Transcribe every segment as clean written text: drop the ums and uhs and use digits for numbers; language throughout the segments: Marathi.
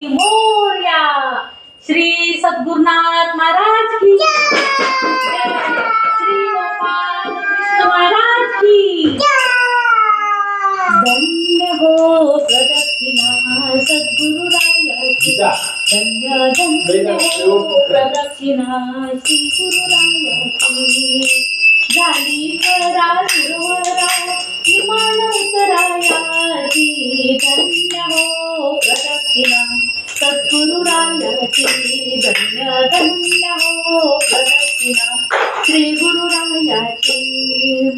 मोरया. श्री सद्गुरुनाथ महाराज की जय. श्री गोपाल कृष्ण महाराज की जय. धन्य हो प्रदक्षिणा सद्गुरुरायाची. धन्य धन्य हो प्रदक्षिणा श्री गुरुरायाची. झाली करा सुरवरा विमान उतरायाची. धन्य हो प्रदक्षिणा सद्गुरुरायाची. धन्य धन्य हो प्रदक्षिणा श्री गुरुरायाची.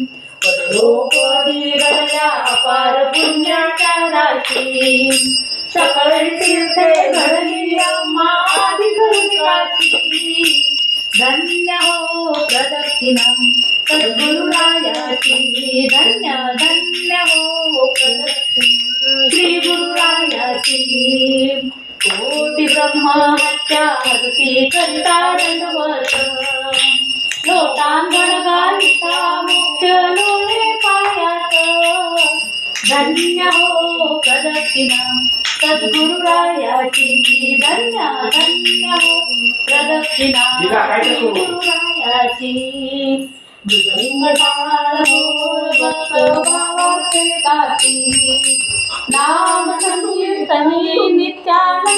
पदोपदी घडल्या अपार पुण्याच्या राशी. सकळ तीर्थे घडली अम्मा आदि करुणिकाची. धन्य हो प्रदक्षिणा सद्गुरुरायाची. धन्य धन्य हो प्रदक्षिणा श्री गुरुरायाची. कोटी ब्रह्महत्या हरती करिता दंडवत. लोटांगण घालिता मोक्ष लोळे पायात. धन्य हो प्रदक्षिणा सद्गुरुरायाची. धन्य धन्य हो प्रदक्षिणा गुरुरायाची. मृदंग टाळ मोळ भक्त भावाचे काठी. नाम संकीर्तनी नित्यानंद